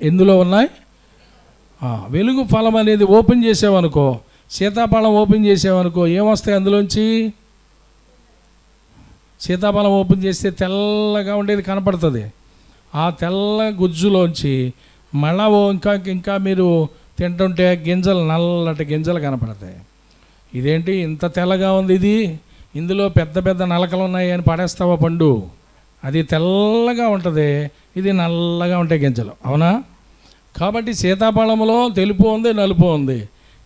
ఎందులో ఉన్నాయి? వెలుగు ఫలం అనేది ఓపెన్ చేసావనుకో, సీతాఫలం ఓపెన్ చేసావనుకో, ఏమొస్తాయి అందులోంచి? సీతాఫలం ఓపెన్ చేస్తే తెల్లగా ఉండేది కనపడుతుంది. ఆ తెల్ల గుజ్జులోంచి మళ్ళా ఇంకా మీరు తింటుంటే గింజలు, నల్లటి గింజలు కనపడతాయి. ఇదేంటి ఇంత తెల్లగా ఉంది, ఇందులో పెద్ద పెద్ద నలకలు ఉన్నాయి అని పడేస్తావా పండు? అది తెల్లగా ఉంటుంది, ఇది నల్లగా ఉంటాయి గింజలు, అవునా? కాబట్టి సీతాఫలములో తెలుపు ఉంది, నలుపు ఉంది.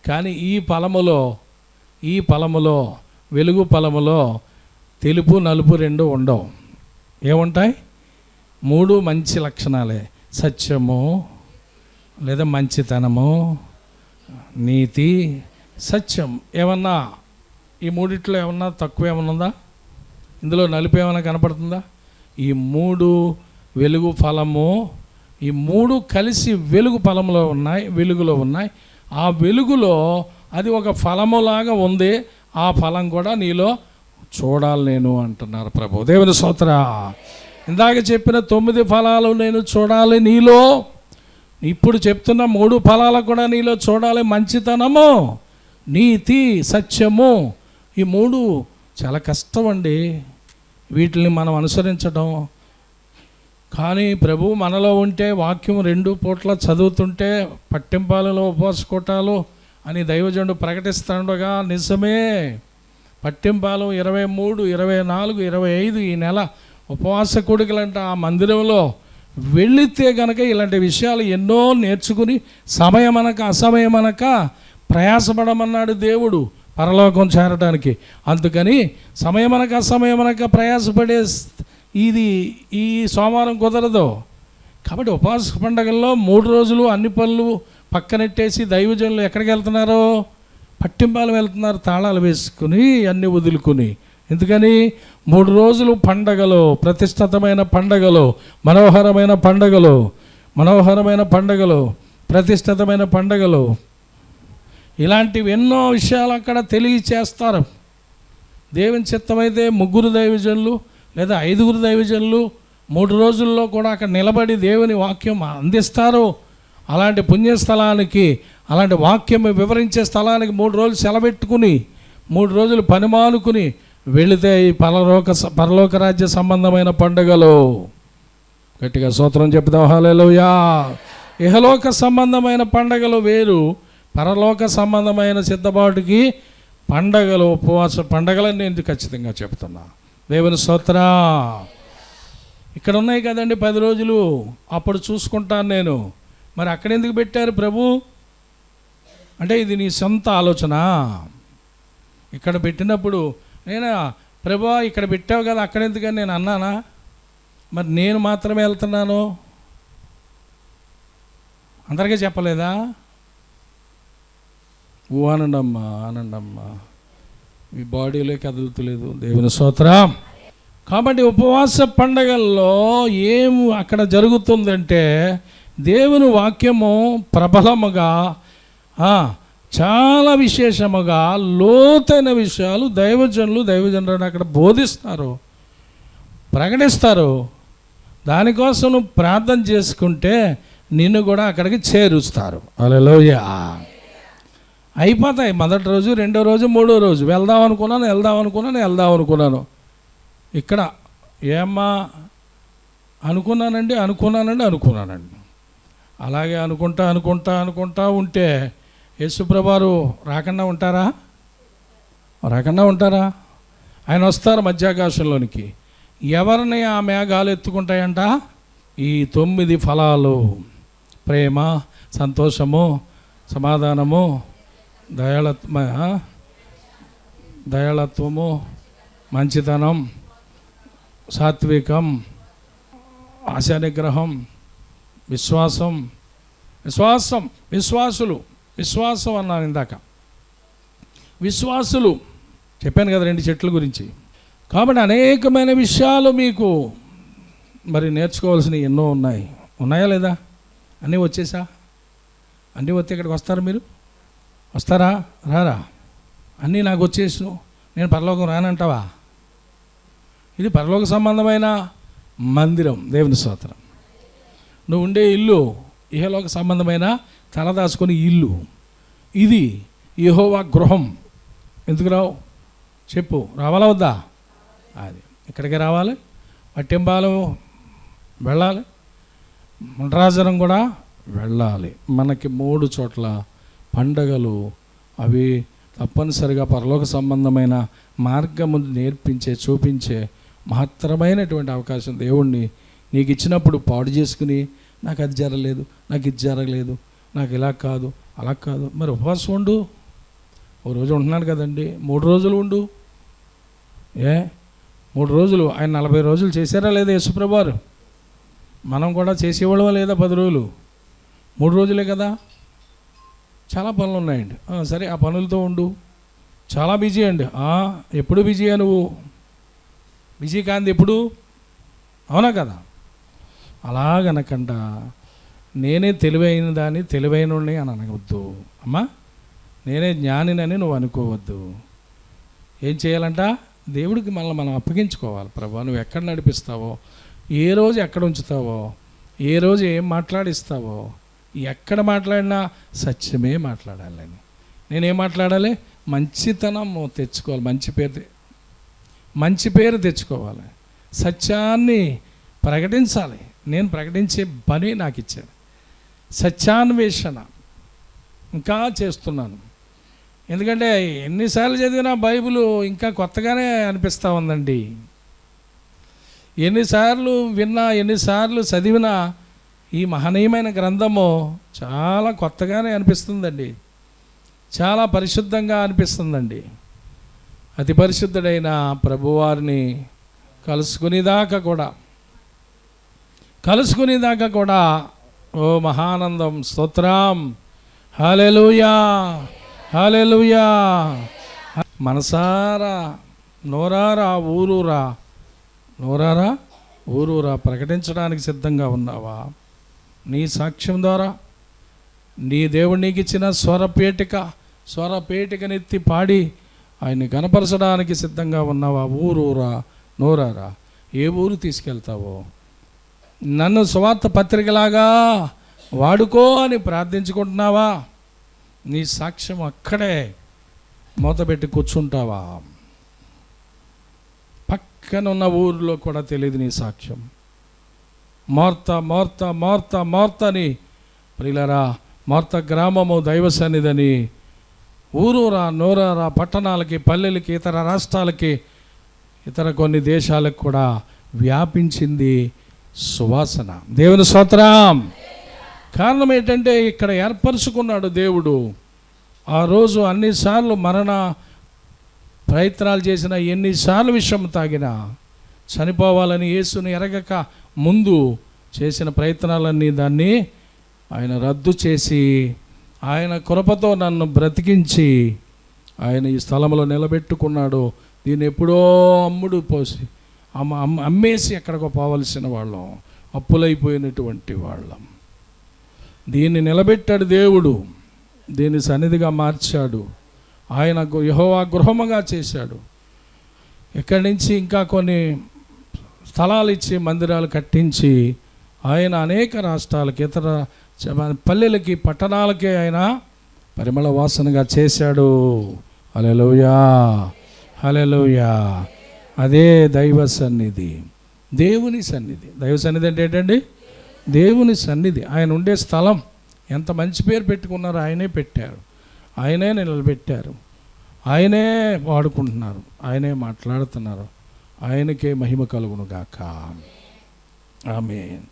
కానీ ఈ ఫలములో వెలుగు ఫలములో తెలుపు నలుపు రెండు ఉండవు. ఏముంటాయి? 3 మంచి లక్షణాలే: సత్యము లేదా మంచితనము, నీతి, సత్యం. ఏమన్నా ఈ మూడిట్లో ఏమన్నా తక్కువ ఏమన్నా ఉందా? ఇందులో నలుపు ఏమైనా కనపడుతుందా? ఈ 3 వెలుగు ఫలము, ఈ 3 కలిసి వెలుగు ఫలంలో ఉన్నాయి, వెలుగులో ఉన్నాయి. ఆ వెలుగులో అది ఒక ఫలములాగా ఉంది. ఆ ఫలం కూడా నీలో చూడాలి నేను అంటున్నారు ప్రభు. దేవుని స్తోత్రం. ఇందాక చెప్పిన 9 ఫలాలు నేను చూడాలి నీలో, ఇప్పుడు చెప్తున్న 3 ఫలాలు కూడా నీలో చూడాలి. మంచితనము, నీతి, సత్యము. ఈ 3 చాలా కష్టం అండి వీటిని మనం అనుసరించడం. కానీ ప్రభు మనలో ఉంటే, వాక్యం 2 పూట్ల చదువుతుంటే, పట్టింపాలలో ఉపవాసకోటాలు అని దైవజనుడు ప్రకటిస్తుండగా నిజమే. పట్టింపాలు 23, 24, 25 ఈ నెల ఉపవాస కూడికలంట. ఆ మందిరంలో వెళితే గనక ఇలాంటి విషయాలు ఎన్నో నేర్చుకుని సమయమనక అసమయమనక ప్రయాసపడమన్నాడు దేవుడు పరలోకం చేరడానికి. అందుకని సమయమనక అసమయమనక ప్రయాసపడే ఈ సోమవారం కుదరదు. కాబట్టి ఉపవాస పండగల్లో 3 రోజులు అన్ని పనులు పక్కనెట్టేసి దైవజనులు ఎక్కడికి వెళ్తున్నారు? పట్టింపాలు వెళ్తున్నారు, తాళాలు వేసుకుని అన్నీ వదులుకుని. ఎందుకని? 3 రోజులు పండగలు, ప్రతిష్ఠితమైన పండగలు, మనోహరమైన పండగలు, ప్రతిష్ఠితమైన పండగలు, ఇలాంటివి ఎన్నో విషయాలు అక్కడ తెలియచేస్తారు. దేవుని చిత్తమైతే 3 దైవజనులు లేదా 5 దైవజనులు 3 రోజుల్లో కూడా అక్కడ నిలబడి దేవుని వాక్యం అందిస్తారు. అలాంటి పుణ్యస్థలానికి, అలాంటి వాక్యం వివరించే స్థలానికి 3 రోజులు సెలవెట్టుకుని 3 రోజులు పని మానుకుని వెళితే ఈ పరలోక రాజ్య సంబంధమైన పండుగలు. గట్టిగా స్తోత్రం చెప్తాం. హల్లెలూయా. ఇహలోక సంబంధమైన పండుగలు వేరు, పరలోక సంబంధమైన సిద్ధపాటుకి పండగలు, ఉపవాస పండగలని నేను ఖచ్చితంగా చెప్తున్నా. దేవుని స్తోత్రం. ఇక్కడ ఉన్నాయి కదండి 10 రోజులు, అప్పుడు చూసుకుంటాను నేను. మరి అక్కడ ఎందుకు పెట్టారు ప్రభు? అంటే ఇది నీ సొంత ఆలోచన. ఇక్కడ పెట్టినప్పుడు నేను ప్రభు ఇక్కడ పెట్టావు కదా, అక్కడ ఎందుకని నేను అన్నానా? మరి నేను మాత్రమే వెళ్తున్నాను, అందరికీ చెప్పలేదా? ఆనందమ్మా ఈ బాడీలో కదులుతలేదు. దేవుని స్తోత్రం. కాబట్టి ఉపవాస పండగల్లో ఏం అక్కడ జరుగుతుందంటే, దేవుని వాక్యము ప్రబలముగా, చాలా విశేషముగా లోతైన విషయాలు దైవజనులు అక్కడ బోధిస్తారు, ప్రకటిస్తారు. దానికోసం నువ్వు ప్రార్థన చేసుకుంటే నిన్ను కూడా అక్కడికి చేరుస్తారు. హల్లెలూయా. అయిపోతాయి. మొదటి రోజు, 2వ రోజు, 3వ రోజు వెళ్దాం అనుకున్నాను. ఇక్కడ ఏమ్మా అనుకున్నానండి. అలాగే అనుకుంటా ఉంటే యేసుప్రభువారు రాకుండా ఉంటారా? ఆయన వస్తారు మధ్యాకాశంలోనికి. ఎవరిని ఆ మేఘాలు ఎత్తుకుంటాయంట? ఈ 9 ఫలాలు: ప్రేమ, సంతోషము, సమాధానము, దయాళత్వము, మంచితనం, సాత్వికం, ఆశానిగ్రహం, విశ్వాసం అన్నాను ఇందాక. విశ్వాసులు చెప్పాను కదా 2 చెట్ల గురించి. కాబట్టి అనేకమైన విషయాలు మీకు మరి నేర్చుకోవాల్సినవి ఎన్నో ఉన్నాయా లేదా? అన్నీ వచ్చేసా? అన్నీ వస్తే ఇక్కడికి వస్తారా? మీరు వస్తారా? రారా? అన్నీ నాకు వచ్చేసిను, నేను పరలోకం రానంటావా? ఇది పరలోక సంబంధమైన మందిరం. దేవుని స్తోత్రం. నువ్వు ఉండే ఇల్లు ఇహలోక సంబంధమైన తలదాచుకొని ఇల్లు. ఇది యెహోవా గృహం. ఎందుకు రావు చెప్పు, రావాలా వద్దా? అది ఇక్కడికి రావాలి, పట్టింబాలు వెళ్ళాలి, మండరాజనం కూడా వెళ్ళాలి. మనకి 3 చోట్ల పండగలు, అవి తప్పనిసరిగా పరలోక సంబంధమైన మార్గము నేర్పించే, చూపించే మహత్తరమైనటువంటి అవకాశం దేవుణ్ణి నీకు ఇచ్చినప్పుడు పాడు చేసుకుని నాకు అది జరగలేదు, నాకు ఇది జరగలేదు, నాకు ఇలా కాదు అలా కాదు. మరి ఉపవాసం ఉండు, ఓ రోజు ఉంటున్నాడు కదండి, 3 రోజులు ఉండు. 3 రోజులు ఆయన 40 రోజులు చేశారా లేదా యేసుప్రభు వారు? మనం కూడా చేసేవాళ్ళమా లేదా 10 రోజులు? 3 రోజులే కదా. చాలా పనులు ఉన్నాయండి. సరే, ఆ పనులతో ఉండు. చాలా బిజీ అండి. ఎప్పుడు బిజీయా నువ్వు? బిజీ కాంది ఎప్పుడు? అవునా కదా? అలాగనకంట నేనే తెలివైన దాన్ని, తెలివైనని అని అనవద్దు అమ్మా. నేనే జ్ఞానినని నువ్వు అనుకోవద్దు. ఏం చేయాలంట? దేవుడికి మనం అప్పగించుకోవాలి. ప్రభా, నువ్వు ఎక్కడ నడిపిస్తావో, ఏ రోజు ఎక్కడ ఉంచుతావో, ఏ రోజు ఏం మాట్లాడిస్తావో, ఎక్కడ మాట్లాడినా సత్యమే మాట్లాడాలి. నేనేం మాట్లాడాలి? మంచితనం తెచ్చుకోవాలి, మంచి పేరు తెచ్చుకోవాలి, సత్యాన్ని ప్రకటించాలి. నేను ప్రకటించే పని నాకు ఇచ్చాడు. సత్యాన్వేషణ ఇంకా చేస్తున్నాను. ఎందుకంటే ఎన్నిసార్లు చదివినా బైబిల్ ఇంకా కొత్తగానే అనిపిస్తూ ఉందండి. ఎన్నిసార్లు విన్నా, ఎన్నిసార్లు చదివినా ఈ మహనీయమైన గ్రంథము చాలా కొత్తగానే అనిపిస్తుందండి, చాలా పరిశుద్ధంగా అనిపిస్తుందండి. అతి పరిశుద్ధుడైన ప్రభువారిని కలుసుకునేదాకా కూడా ఓ మహానందం. స్తోత్రం, హల్లెలూయా, హల్లెలూయా. మనసారా, నోరారా, ఊరూరా ప్రకటించడానికి సిద్ధంగా ఉన్నావా? నీ సాక్ష్యం ద్వారా నీ దేవుడు నీకు ఇచ్చిన స్వరపేటికనెత్తి పాడి ఆయన్ని గణపరచడానికి సిద్ధంగా ఉన్నావా? ఊరూరా, నోరారా. ఏ ఊరు తీసుకెళ్తావో, నన్ను సువార్త పత్రికలాగా వాడుకో అని ప్రార్థించుకుంటున్నావా? నీ సాక్ష్యం అక్కడే మూతపెట్టి కూర్చుంటావా? పక్కనున్న ఊరిలో కూడా తెలియదు నీ సాక్ష్యం. మార్తని ప్రియులారా, మార్త గ్రామము దైవ సన్నిధిని ఊరూరా, నోరారా పట్టణాలకి, పల్లెలకి, ఇతర రాష్ట్రాలకి, ఇతర కొన్ని దేశాలకు కూడా వ్యాపించింది సువాసన. దేవుని స్తోత్రం. కారణం ఏంటంటే ఇక్కడ ఏర్పరచుకున్నాడు దేవుడు. ఆ రోజు అన్నిసార్లు మరణ ప్రయత్నాలు చేసిన, ఎన్నిసార్లు విషం తాగినా, చనిపోవాలని యేసుని ఎరగక ముందు చేసిన ప్రయత్నాలన్నీ దాన్ని ఆయన రద్దు చేసి, ఆయన కృపతో నన్ను బ్రతికించి ఆయన ఈ స్థలంలో నిలబెట్టుకున్నాడు. దీన్ని ఎప్పుడో అమ్మేసి ఎక్కడికో పోవలసిన వాళ్ళం, అప్పులైపోయినటువంటి వాళ్ళం. దీన్ని నిలబెట్టాడు దేవుడు, దీన్ని సన్నిధిగా మార్చాడు. ఆయన యెహోవా గృహముగా చేశాడు. ఇక్కడి నుంచి ఇంకా కొన్ని స్థలాలు ఇచ్చి, మందిరాలు కట్టించి ఆయన అనేక రాష్ట్రాలకి, ఇతర పల్లెలకి, పట్టణాలకి ఆయన పరిమళ వాసనగా చేశాడు. హల్లెలూయా, హల్లెలూయా. అదే దైవ సన్నిధి, దేవుని సన్నిధి. దైవ సన్నిధి అంటే ఏంటండి? దేవుని సన్నిధి. ఆయన ఉండే స్థలం. ఎంత మంచి పేరు పెట్టుకున్నారో ఆయనే పెట్టారు, ఆయనే నిలబెట్టారు, ఆయనే వాడుకుంటున్నారు, ఆయనే మాట్లాడుతున్నారు. ఆయనకే మహిమ కలుగును గాక. ఆమేన్.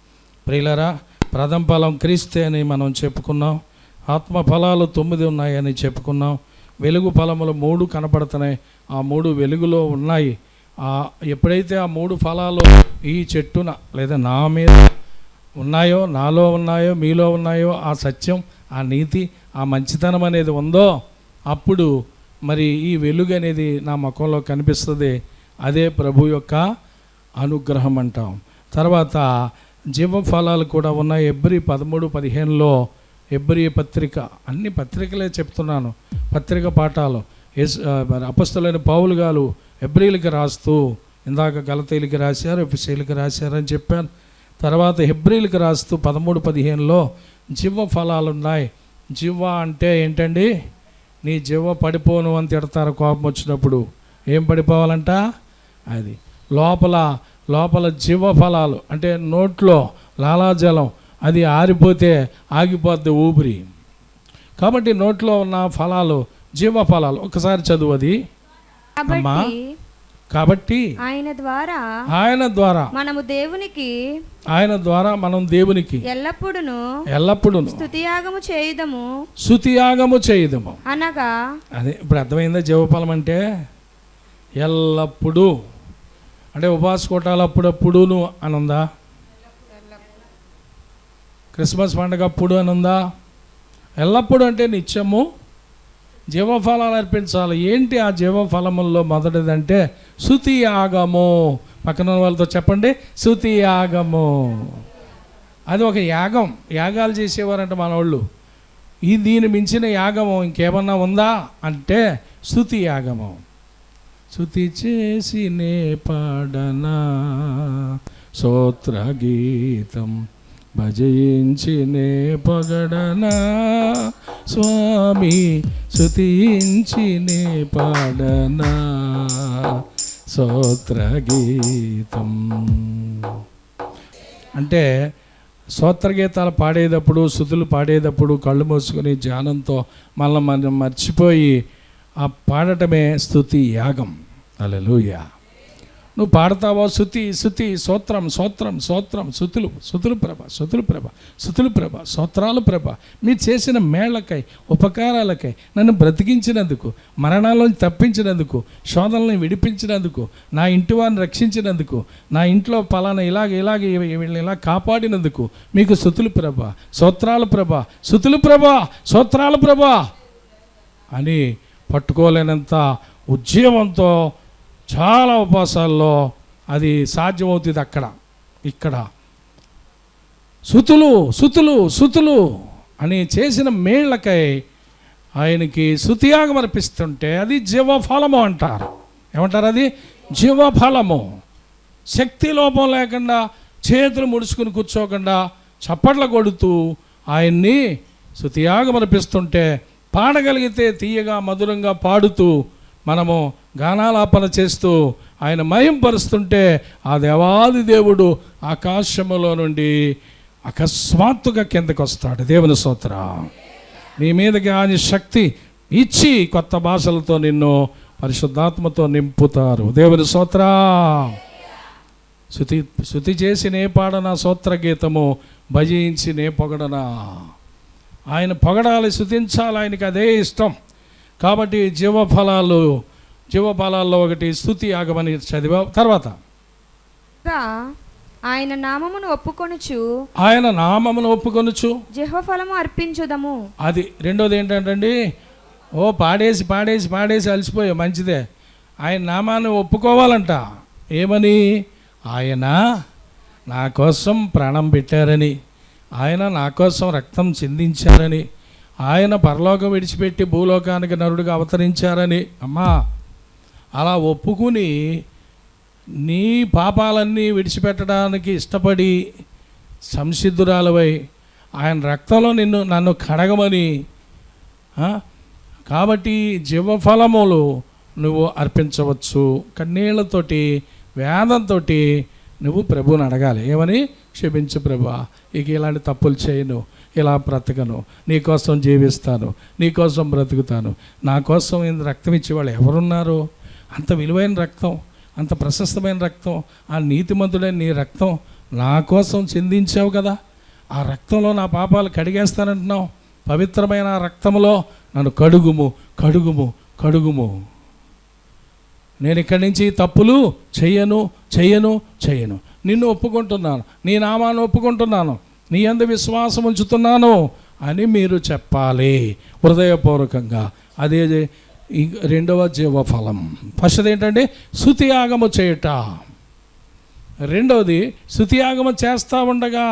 ప్రియులారా, ప్రథమ ఫలం క్రీస్తే అని మనం చెప్పుకున్నాం. ఆత్మ ఫలాలు 9 ఉన్నాయని చెప్పుకున్నాం. వెలుగు ఫలములు 3 కనపడుతున్నాయి. ఆ 3 వెలుగులో ఉన్నాయి. ఎప్పుడైతే ఆ 3 ఫలాలు ఈ చెట్టున లేదా నా మీద ఉన్నాయో, నాలో ఉన్నాయో, మీలో ఉన్నాయో, ఆ సత్యం, ఆ నీతి, ఆ మంచితనం అనేది ఉందో, అప్పుడు మరి ఈ వెలుగు అనేది నా ముఖంలో కనిపిస్తుంది. అదే ప్రభు యొక్క అనుగ్రహం అంటాం. తర్వాత జీవ ఫలాలు కూడా ఉన్నాయి. హెబ్రీ 13:15లో హెబ్రీ పత్రిక, అన్ని పత్రికలే చెప్తున్నాను, పత్రిక పాఠాలు. అపొస్తలుడైన పౌలు గారు హెబ్రీలకి రాస్తూ, ఇందాక గలతీయులకి రాశారు, ఎఫెసీయులకి రాశారని చెప్పాను. తర్వాత హెబ్రీలకు రాస్తూ 13:15లో జీవ ఫలాలు ఉన్నాయి. జీవ అంటే ఏంటండి? నీ జీవ పడిపోను అని తిడతారు కోపం వచ్చినప్పుడు. ఏం పడిపోవాలంట? అది లోపల జీవ ఫలాలు అంటే నోట్లో లాలాజలం, అది ఆరిపోతే ఆగిపోద్ది ఊపిరి. కాబట్టి నోట్లో ఉన్న ఫలాలు జీవ ఫలాలు. ఒకసారి చదువు అది అమ్మా. కాబట్టి ఆయన ద్వారా మనం దేవునికి ఎల్లప్పుడూ స్తుతియాగము చేయుదము అనగా. అదే ఇప్పుడు అర్థమైందా? జీవఫలం అంటే ఎల్లప్పుడూ అంటే ఉపవాస కోటాలు అప్పుడప్పుడును అని ఉందా? క్రిస్మస్ పండుగ అప్పుడు అని ఉందా? ఎల్లప్పుడూ అంటే నిత్యము జీవఫలాలు అర్పించాలి. ఏంటి ఆ జీవఫలముల్లో మొదటిదంటే స్తుతి యాగము. పక్కన వాళ్ళతో చెప్పండి, స్తుతి యాగము. అది ఒక యాగం. యాగాలు చేసేవారంట మనోళ్ళు. దీని మించిన యాగము ఇంకేమన్నా ఉందా అంటే స్తుతి యాగము. స్తుతి చేసి నే పాడనా స్తోత్ర గీతం, భజించి నే పొగడనా స్వామి, స్తుతించి నే పాడనా స్తోత్ర గీతం. అంటే స్తోత్రగీతాలు పాడేటప్పుడు, స్తుతులు పాడేటప్పుడు కళ్ళు మూసుకొని ధ్యానంతో మనం మర్చిపోయి ఆ పాడటమే స్తుతి యాగం. హల్లెలూయా. నువ్వు పాడతావో స్తుతి స్తోత్రం స్తుతులు ప్రభ స్తోత్రాలు ప్రభ, మీరు చేసిన మేళ్లకై ఉపకారాలకై, నన్ను బ్రతికించినందుకు, మరణాలను తప్పించినందుకు, శోధనలను విడిపించినందుకు, నా ఇంటి వారిని రక్షించినందుకు, నా ఇంట్లో పలానా ఇలాగ వీళ్ళని ఇలా కాపాడినందుకు మీకు స్తుతులు ప్రభ, స్తోత్రాలు ప్రభ, స్తుతులు ప్రభ, స్తోత్రాలు ప్రభ అని పట్టుకోలేనంత ఉజ్జీవంతో చాలా ఉపవాసాల్లో అది సాధ్యమవుతుంది. ఇక్కడ స్తుతులు అని చేసిన మేళ్లకై ఆయనకి స్తుతియాగం అర్పిస్తుంటే అది జీవఫలము అంటారు. ఏమంటారు? అది జీవఫలము. శక్తి లోపం లేకుండా, చేతులు ముడుచుకుని కూర్చోకుండా, చప్పట్ల కొడుతూ ఆయన్ని స్తుతియాగం అర్పిస్తుంటే, పాడగలిగితే తీయగా మధురంగా పాడుతూ మనము గానాలాపన చేస్తూ ఆయన మహింపరుస్తుంటే ఆ దేవాది దేవుడు ఆకాశములో నుండి అకస్మాత్తుగా కిందకు వస్తాడు. దేవుని స్తోత్రం. నీ మీదకి ఆయన శక్తి ఇచ్చి కొత్త భాషలతో నిన్ను పరిశుద్ధాత్మతో నింపుతారు. దేవుని స్తోత్రం. శృతి చేసి నే పాడన స్తోత్ర గీతము, భజించి నే పొగడనా. ఆయన పొగడాలి, స్తుతించాలి, ఆయనకి అదే ఇష్టం. కాబట్టి జీవఫలాల్లో ఒకటి స్తుతి యాగమని చదివా. తర్వాత ఆయన నామమును ఒప్పుకొనుచు జీవఫలము అర్పించుదము. అది రెండోది ఏంటంటే పాడేసి అలసిపోయా, మంచిదే. ఆయన నామాన్ని ఒప్పుకోవాలంట. ఏమని? ఆయన నా కోసం ప్రాణం పెట్టారని, ఆయన నా కోసం రక్తం చిందించారని, ఆయన పరలోకం విడిచిపెట్టి భూలోకానికి నరుడుగా అవతరించారని. అమ్మా, అలా ఒప్పుకుని నీ పాపాలన్నీ విడిచిపెట్టడానికి ఇష్టపడి సంసిద్ధురాలవై ఆయన రక్తంలో నన్ను కడగమని. కాబట్టి జీవఫలములు నువ్వు అర్పించవచ్చు. కన్నీళ్లతోటి, వేదంతో నువ్వు ప్రభువుని అడగాలి. ఏమని? క్షమించు ప్రభా, ఇక ఇలాంటి తప్పులు చేయను, ఇలా బ్రతకను, నీకోసం జీవిస్తాను, నీకోసం బ్రతుకుతాను. నా కోసం రక్తం ఇచ్చేవాళ్ళు ఎవరున్నారు? అంత విలువైన రక్తం, అంత ప్రశస్తమైన రక్తం, ఆ నీతిమంతుడైన నీ రక్తం నా కోసం చిందించావు కదా. ఆ రక్తంలో నా పాపాలు కడిగేస్తానంటున్నావు. పవిత్రమైన రక్తంలో నన్ను కడుగుము. నేను ఇక్కడి నుంచి తప్పులు చెయ్యను. నిన్ను ఒప్పుకుంటున్నాను, నీ నామాన్ని ఒప్పుకుంటున్నాను, నీ యందు విశ్వాసం ఉంచుతున్నాను అని మీరు చెప్పాలి హృదయపూర్వకంగా. అదే రెండవ జీవఫలం. ఫస్ట్ ఏంటంటే స్తుతియాగము చేయుట. రెండవది స్తుతియాగము చేస్తూ ఉండగా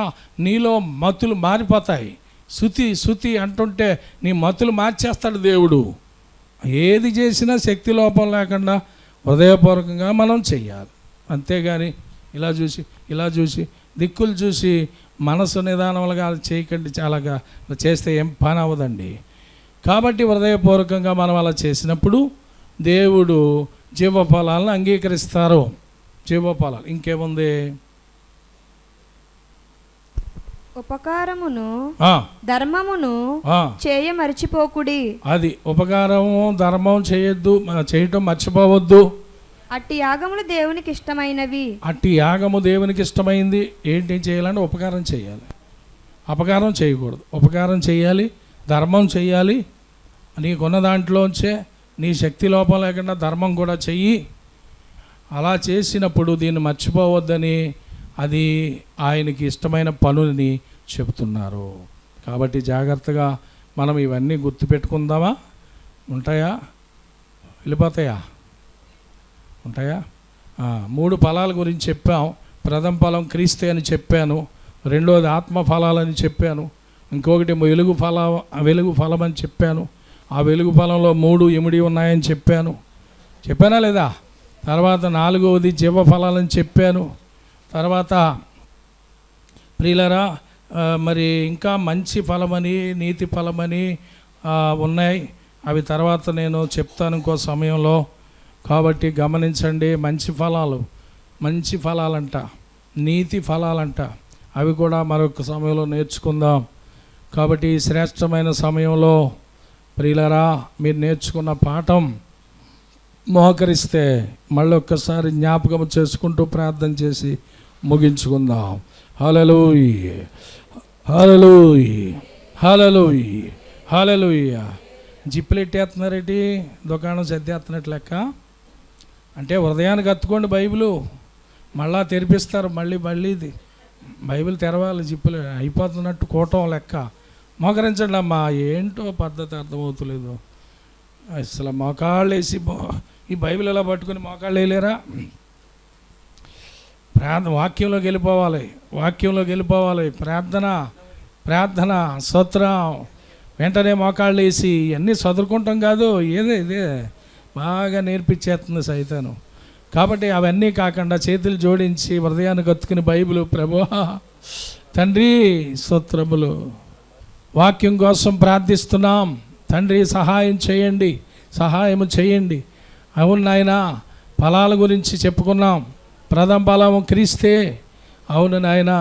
నీలో మతులు మారిపోతాయి. శృతి అంటుంటే నీ మతులు మార్చేస్తాడు దేవుడు. ఏది చేసినా శక్తి లోపం లేకుండా హృదయపూర్వకంగా మనం చెయ్యాలి. అంతేగాని ఇలా చూసి దిక్కులు చూసి మనసు నిదానములుగా చేయకండి, చాలాగా చేస్తే ఏం పని అవ్వదండి. కాబట్టి హృదయపూర్వకంగా మనం అలా చేసినప్పుడు దేవుడు జీవఫలాలను అంగీకరిస్తారు. జీవఫలాలు ఇంకేముంది? ఉపకారమును ధర్మమును చేయ మర్చిపోకుడి. అది ఉపకారము ధర్మం చేయటం మర్చిపోవద్దు. అట్టి యాగములు దేవునికి ఇష్టమైనవి. అట్టి యాగము దేవునికి ఇష్టమైంది. ఏంటి చేయాలంటే ఉపకారం చేయాలి, అపకారం చేయకూడదు. ఉపకారం చేయాలి, ధర్మం చేయాలి. నీకున్న దాంట్లోంచే నీ శక్తి లోపం లేకుండా ధర్మం కూడా చెయ్యి. అలా చేసినప్పుడు దీన్ని మర్చిపోవద్దని అది ఆయనకి ఇష్టమైన పనులని చెబుతున్నారు. కాబట్టి జాగ్రత్తగా మనం ఇవన్నీ గుర్తుపెట్టుకుందామా? ఉంటాయా? వెళ్ళిపోతాయా? ఉంటాయా? 3 ఫలాల గురించి చెప్పాం. ప్రథమ ఫలం క్రీస్తే అని చెప్పాను, రెండోది ఆత్మ ఫలాలని చెప్పాను, ఇంకొకటి వెలుగు ఫలం అని చెప్పాను. ఆ వెలుగు ఫలంలో 3 ఇమిడి ఉన్నాయని చెప్పానా లేదా? తర్వాత 4వది జీవ ఫలాలని చెప్పాను. తర్వాత ప్రియులరా మరి ఇంకా మంచి ఫలమని నీతి ఫలమని ఉన్నాయి. అవి తర్వాత నేను చెప్తాను ఇంకో సమయంలో. కాబట్టి గమనించండి, మంచి ఫలాలంట, నీతి ఫలాలంట, అవి కూడా మరొక సమయంలో నేర్చుకుందాం. కాబట్టి ఈ శ్రేష్టమైన సమయంలో ప్రియులరా మీరు నేర్చుకున్న పాఠం మోకరిస్తే మళ్ళీ ఒక్కసారి జ్ఞాపకం చేసుకుంటూ ప్రార్థన చేసి ముగించుకుందాం. హల్లెలూయా, హల్లెలూయా, హల్లెలూయా, హల్లెలూయా. జిప్పులెట్టేస్తున్నారేంటి? దుకాణం సర్దేస్తున్నట్టు లెక్క. అంటే హృదయానికి హత్తుకోండి బైబిలు, మళ్ళా తెరిపిస్తారు. మళ్ళీ ఇది బైబిల్ తెరవాలి, జిప్పులు అయిపోతున్నట్టు కూటం లెక్క. మోకరించండి అమ్మా. ఏంటో పద్ధతి అర్థమవుతలేదు. అసలు మోకాళ్ళు వేసి ఈ బైబిల్ ఎలా పట్టుకుని మోకాళ్ళు వేయలేరా? వాక్యంలోకి వెళ్ళిపోవాలి. ప్రార్థన స్తోత్రం. వెంటనే మోకాళ్ళు వేసి అన్నీ చదువుకుంటాం కాదు, ఇదే బాగా నేర్పించేస్తుంది సైతాను. కాబట్టి అవన్నీ కాకుండా చేతులు జోడించి హృదయాన్ని కత్తుకుని బైబిల్, ప్రభువా తండ్రి స్తోత్రములు, వాక్యం కోసం ప్రార్థిస్తున్నాం తండ్రి, సహాయం చేయండి. అవును నాయనా, ఫలాల గురించి చెప్పుకున్నాం. ప్రథమ ఫలము క్రీస్తే. అవును నాయనా,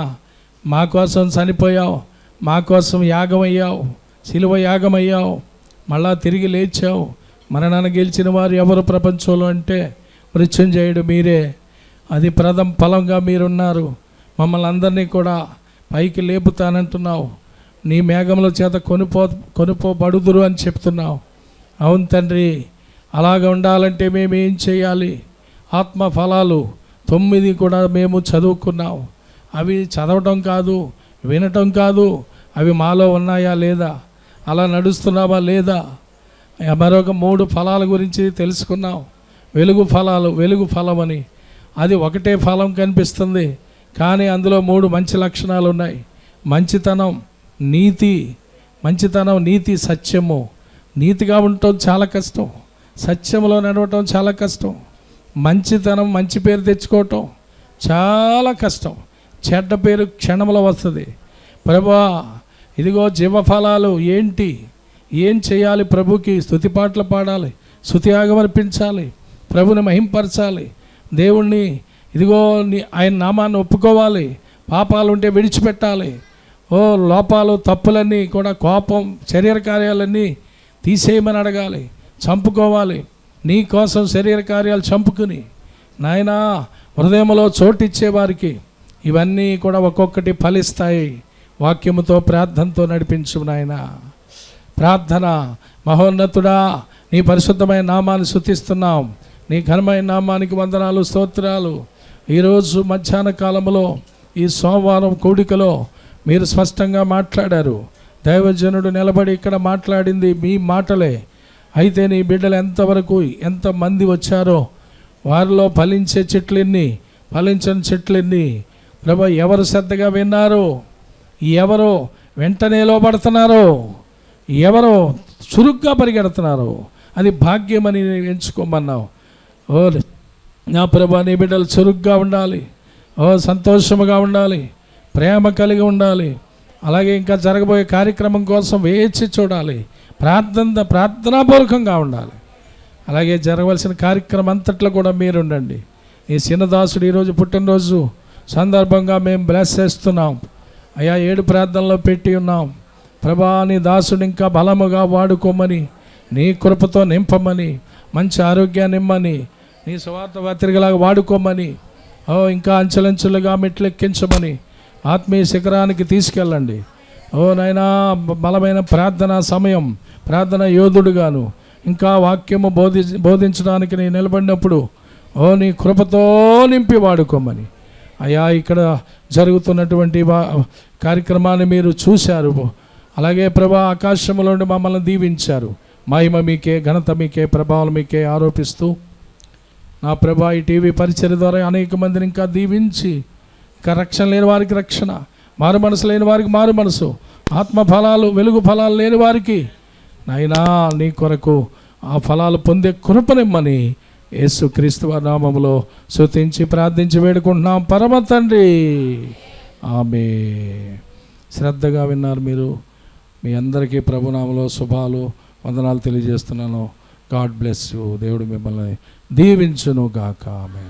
మా కోసం చనిపోయావు, మా కోసం యాగమయ్యావు, శిలువ యాగమయ్యావు, మళ్ళా తిరిగి లేచావు. మరణాన్ని గెలిచిన వారు ఎవరు ప్రపంచంలో అంటే మృత్యుంజయుడు మీరే. అది ప్రథమ ఫలంగా మీరున్నారు. మమ్మల్ని అందరినీ కూడా పైకి లేపుతానంటున్నావు. నీ మేఘముల చేత కొనుపోబడుదురు అని చెప్తున్నావు. అవును తండ్రి, అలాగ ఉండాలంటే మేము ఏం చేయాలి? ఆత్మ ఫలాలు 9 కూడా మేము చదువుకున్నాం. అవి చదవటం కాదు, వినటం కాదు, అవి మాలో ఉన్నాయా లేదా, అలా నడుస్తున్నావా లేదా? మరొక 3 ఫలాల గురించి తెలుసుకున్నాం. వెలుగు ఫలమని, అది ఒకటే ఫలం కనిపిస్తుంది, కానీ అందులో 3 మంచి లక్షణాలు ఉన్నాయి. మంచితనం, నీతి, సత్యము. నీతిగా ఉండటం చాలా కష్టం, సత్యంలో నడవటం చాలా కష్టం. మంచితనం, మంచి పేరు తెచ్చుకోవటం చాలా కష్టం. చెడ్డ పేరు క్షణంలో వస్తుంది. ప్రభువా ఇదిగో జీవఫలాలు ఏంటి? ఏం చేయాలి? ప్రభుకి స్తుతి పాటలు పాడాలి, స్తుతియాగం అర్పించాలి, ప్రభుని మహింపరచాలి, దేవుణ్ణి ఇదిగో ఆయన నామాన్ని ఒప్పుకోవాలి, పాపాలు ఉంటే విడిచిపెట్టాలి. లోపాలు తప్పులన్నీ కూడా, కోపం, శరీర కార్యాలన్నీ తీసేయమని అడగాలి, చంపుకోవాలి. నీ కోసం శరీర కార్యాలు చంపుకుని నాయనా హృదయంలో చోటిచ్చేవారికి ఇవన్నీ కూడా ఒక్కొక్కటి ఫలిస్తాయి. వాక్యముతో ప్రార్థనతో నడిపించు నాయన. ప్రార్థన. మహోన్నతుడా, నీ పరిశుద్ధమైన నామాన్ని స్తుతిస్తున్నాం. నీ ఘనమైన నామానికి వందనాలు, స్తోత్రాలు. ఈరోజు మధ్యాహ్న కాలంలో ఈ సోమవారం కూడికలో మీరు స్పష్టంగా మాట్లాడారు. దైవజనుడు నిలబడి ఇక్కడ మాట్లాడింది మీ మాటలే. అయితే నీ బిడ్డలు ఎంతమంది వచ్చారో వారిలో ఫలించే చెట్లెన్ని, ఫలించని చెట్లెన్ని. ప్రభు, ఎవరు శ్రద్ధగా విన్నారో, ఎవరో వెంటనే లోబడుతున్నారో, ఎవరో చురుగ్గా పరిగెడుతున్నారో, అది భాగ్యమని ఎంచుకోమన్నావు. నా ప్రభు, నీ బిడ్డలు చురుగ్గా ఉండాలి, సంతోషముగా ఉండాలి, ప్రేమ కలిగి ఉండాలి. అలాగే ఇంకా జరగబోయే కార్యక్రమం కోసం వేచి చూడాలి. ప్రార్థనాపూర్వకంగా ఉండాలి. అలాగే జరగవలసిన కార్యక్రమం అంతట్లో కూడా మీరు ఉండండి. ఈ చిన్నదాసుడు ఈరోజు పుట్టినరోజు సందర్భంగా మేము బ్లెస్ చేస్తున్నాం అయ్యా. 7 ప్రార్థనలో పెట్టి ఉన్నాం ప్రభా. నీ దాసుడు ఇంకా బలముగా వాడుకోమని, నీ కృపతో నింపమని, మంచి ఆరోగ్యాన్ని ఇమ్మని, నీ సువార్త పత్రికలాగా వాడుకోమని, ఇంకా అంచెలంచెలుగా మెట్లెక్కించమని, ఆత్మీయ శిఖరానికి తీసుకెళ్ళండి. నాయనా బలమైన ప్రార్థనా సమయం, ప్రార్థన యోధుడుగాను ఇంకా వాక్యము బోధించడానికి నేను నిలబడినప్పుడు నీ కృపతో నింపి వాడుకోమని అయ్యా. ఇక్కడ జరుగుతున్నటువంటి కార్యక్రమాన్ని మీరు చూశారు. అలాగే ప్రభా ఆకాశంలో నుండి మమ్మల్ని దీవించారు. మహిమ మీకే, ఘనత మీకే, ప్రభావం మీకే ఆరోపిస్తూ నా ప్రభా ఈ టీవీ పరిచర్య ద్వారా అనేక మందిని ఇంకా దీవించి, ఇంకా రక్షణ లేని వారికి రక్షణ, మారు మనసు లేని వారికి మారు మనసు, ఆత్మ ఫలాలు వెలుగు ఫలాలు లేని వారికి నాయనా నీ కొరకు ఆ ఫలాలు పొందే కృపనిమ్మని యేసుక్రీస్తు వారి నామములో స్తుతించి ప్రార్థించి వేడుకుంటున్నాం పరమ తండ్రి. ఆమేన్. శ్రద్ధగా విన్నారు మీరు. మీ అందరికీ ప్రభునామములో శుభాలు వందనాలు తెలియజేస్తున్నాను. God bless you. దేవుడు మిమ్మల్ని దీవించును గాక. ఆమేన్.